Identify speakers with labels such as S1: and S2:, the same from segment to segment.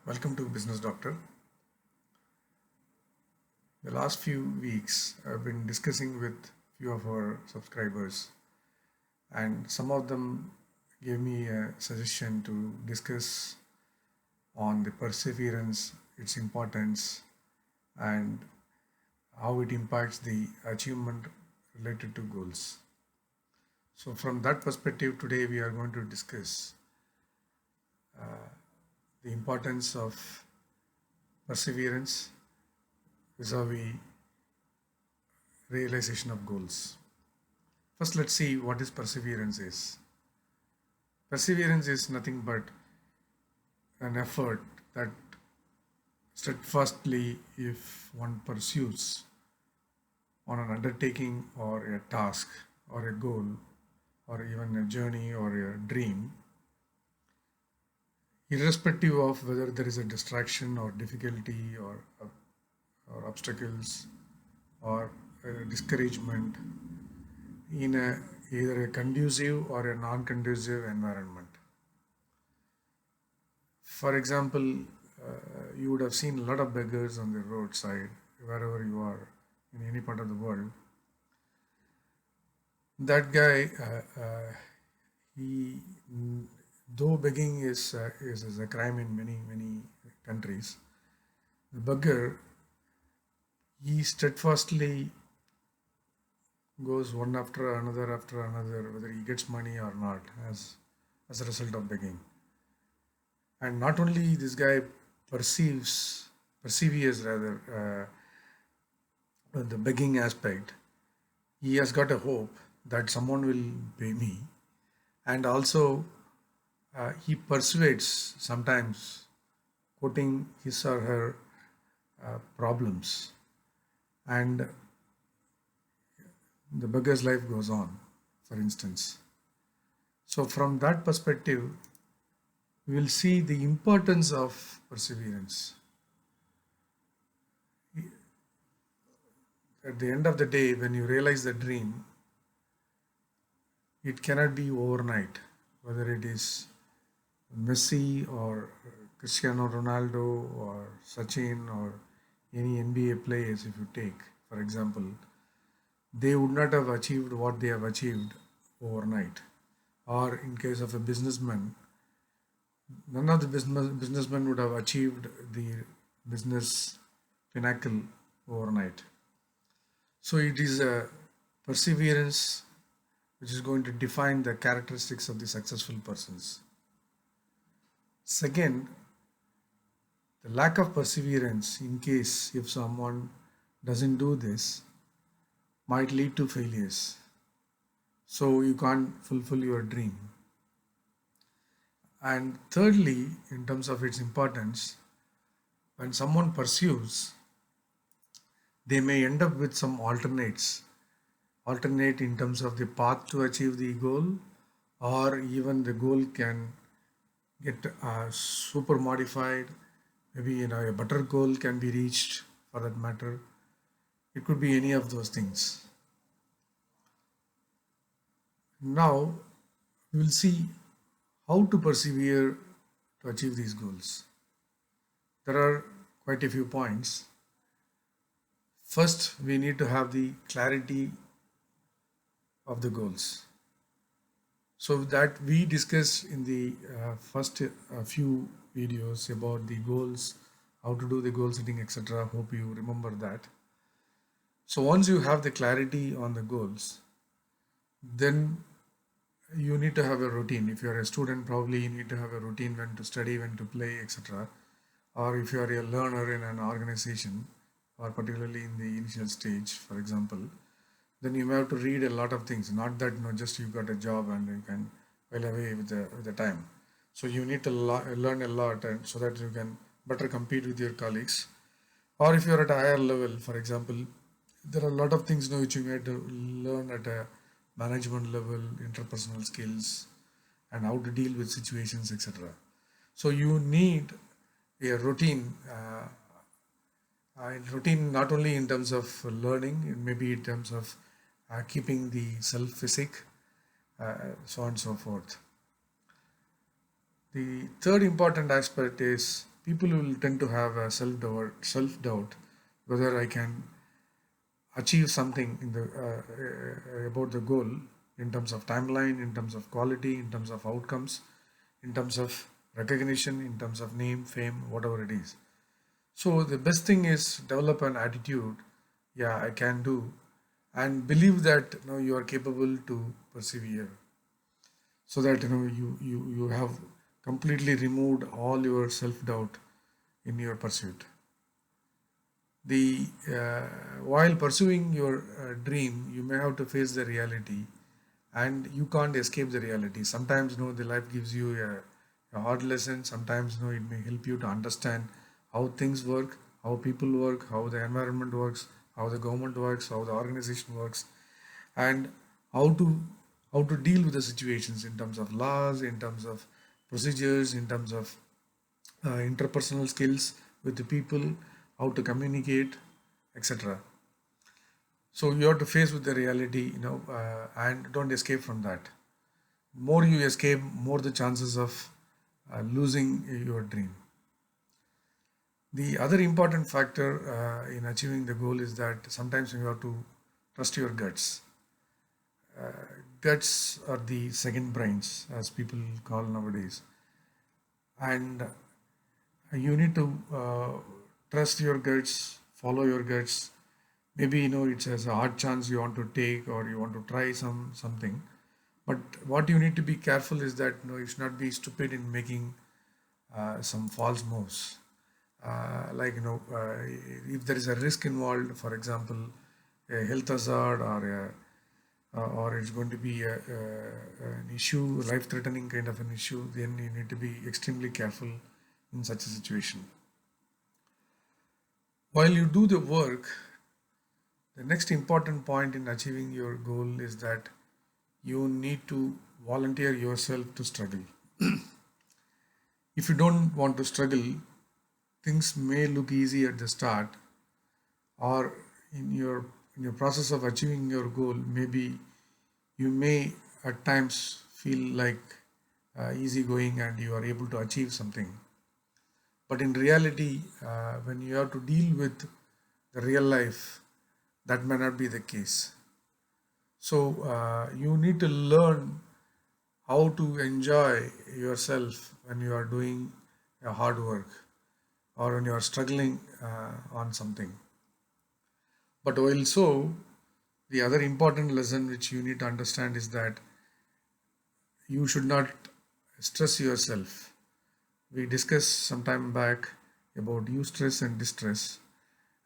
S1: Welcome to Business Doctor. The last few weeks I've been discussing with few of our subscribers, and some of them gave me a suggestion to discuss on the perseverance, its importance, and how it impacts the achievement related to goals. So from that perspective, today we are going to discuss the importance of perseverance vis-a-vis realization of goals. First, let's see what is perseverance is. Perseverance is nothing but an effort that steadfastly, if one pursues on an undertaking or a task or a goal or even a journey or a dream, irrespective of whether there is a distraction or difficulty or obstacles or discouragement in either a conducive or a non-conducive environment. For example, you would have seen a lot of beggars on the roadside wherever you are in any part of the world. That guy, he, though begging is a crime in many countries, the beggar, he steadfastly goes one after another, whether he gets money or not, as a result of begging. And not only this guy perseveres rather the begging aspect, he has got a hope that someone will pay me, and also he persuades sometimes, quoting his or her problems, and the beggar's life goes on, for instance. So from that perspective, we will see the importance of perseverance. At the end of the day, when you realize the dream, it cannot be overnight, whether it is Messi or Cristiano Ronaldo or Sachin or any NBA players, if you take, for example, they would not have achieved what they have achieved overnight. Or in case of a businessman, none of the businessmen would have achieved the business pinnacle overnight. So it is a perseverance which is going to define the characteristics of the successful persons. Second, the lack of perseverance, in case if someone doesn't do this, might lead to failures. So you can't fulfill your dream. And thirdly, in terms of its importance, when someone pursues, they may end up with some alternate in terms of the path to achieve the goal, or even the goal can get super modified. Maybe a better goal can be reached, for that matter. It could be any of those things. Now we will see how to persevere to achieve these goals. There are quite a few points. First, we need to have the clarity of the goals. So that we discussed in the first few videos about the goals, how to do the goal setting, etc. Hope you remember that. So once you have the clarity on the goals, then you need to have a routine. If you're a student, probably you need to have a routine when to study, when to play, etc. Or if you're a learner in an organization, or particularly in the initial stage, for example, then you may have to read a lot of things. Not that just you got a job and you can while away with the time. So you need to learn a lot, and so that you can better compete with your colleagues. Or if you're at a higher level, for example, there are a lot of things which you need to learn at a management level, interpersonal skills, and how to deal with situations, etc. So you need a routine. Routine not only in terms of learning, maybe in terms of keeping the self physique, so on and so forth. The third important aspect is people will tend to have a self doubt whether I can achieve something in the about the goal, in terms of timeline, in terms of quality, in terms of outcomes, in terms of recognition, in terms of name, fame, whatever it is. So the best thing is develop an attitude, yeah, I can do, and believe that you are capable to persevere, so that you have completely removed all your self doubt in your pursuit. The While pursuing your dream, you may have to face the reality, and you can't escape the reality. Sometimes the life gives you a hard lesson. Sometimes it may help you to understand how things work, how people work, how the environment works, how the government works, how the organization works, and how to how to deal with the situations in terms of laws, in terms of procedures, in terms of interpersonal skills with the people, how to communicate, etc. So you have to face with the reality, and don't escape from that. More you escape, more the chances of losing your dream. The other important factor in achieving the goal is that sometimes you have to trust your guts. Guts are the second brains, as people call nowadays, and you need to trust your guts, follow your guts. Maybe it's as a hard chance you want to take, or you want to try something. But what you need to be careful is that you should not be stupid in making some false moves. Like if there is a risk involved, for example, a health hazard, or it's going to be an issue, life-threatening kind of an issue, then you need to be extremely careful in such a situation. While you do the work, the next important point in achieving your goal is that you need to volunteer yourself to struggle. If you don't want to struggle, things may look easy at the start, or in your process of achieving your goal, maybe you may at times feel like easy going and you are able to achieve something. But in reality, when you have to deal with the real life, that may not be the case. So you need to learn how to enjoy yourself when you are doing a hard work, or when you are struggling on something. But also, the other important lesson which you need to understand is that you should not stress yourself. We discussed some time back about eustress and distress,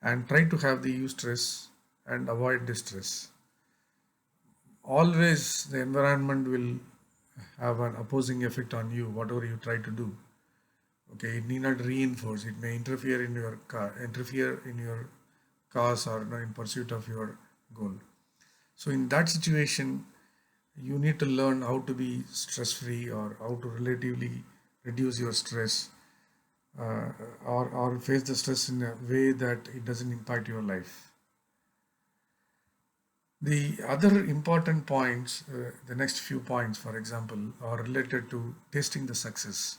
S1: and try to have the eustress and avoid distress. Always the environment will have an opposing effect on you, whatever you try to do. Okay, it need not reinforce, it may interfere in your cause, or in pursuit of your goal. So in that situation, you need to learn how to be stress free, or how to relatively reduce your stress, uh, or face the stress in a way that it doesn't impact your life. The other important points, the next few points, for example, are related to tasting the success.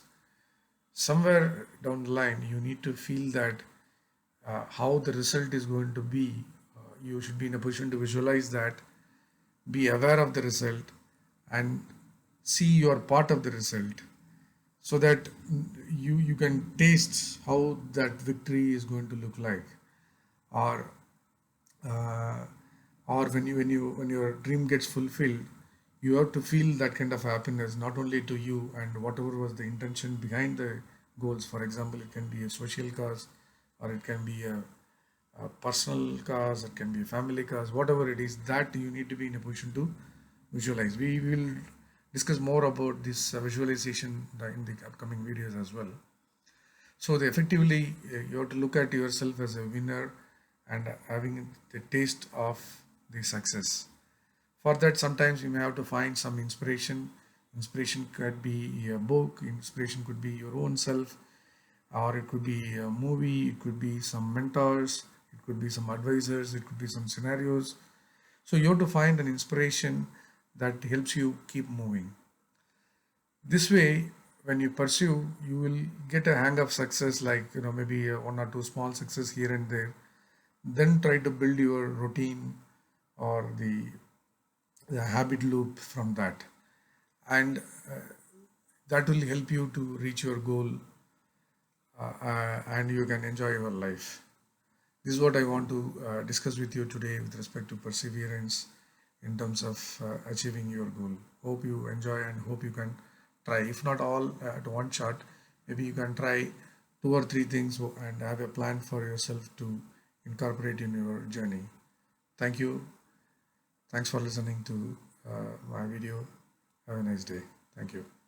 S1: Somewhere down the line, you need to feel that how the result is going to be. You should be in a position to visualize that, be aware of the result, and see your part of the result, so that you can taste how that victory is going to look like, or uh, or when your dream gets fulfilled, you have to feel that kind of happiness, not only to you and whatever was the intention behind the goals. For example, it can be a social cause, or it can be a personal cause, it can be a family cause, whatever it is, that you need to be in a position to visualize. We will discuss more about this visualization in the upcoming videos as well. So effectively, you have to look at yourself as a winner, and having the taste of the success. For that, sometimes you may have to find some inspiration. Inspiration could be a book, inspiration could be your own self, or it could be a movie, it could be some mentors, it could be some advisors, it could be some scenarios. So you have to find an inspiration that helps you keep moving. This way, when you pursue, you will get a hang of success, like maybe one or two small success here and there. Then try to build your routine or the habit loop from that, and that will help you to reach your goal, and you can enjoy your life. This is what I want to discuss with you today with respect to perseverance in terms of achieving your goal. Hope you enjoy and hope you can try, if not all at one shot, maybe you can try two or three things and have a plan for yourself to incorporate in your journey. Thank you. Thanks for listening to my video. Have a nice day. Thank you.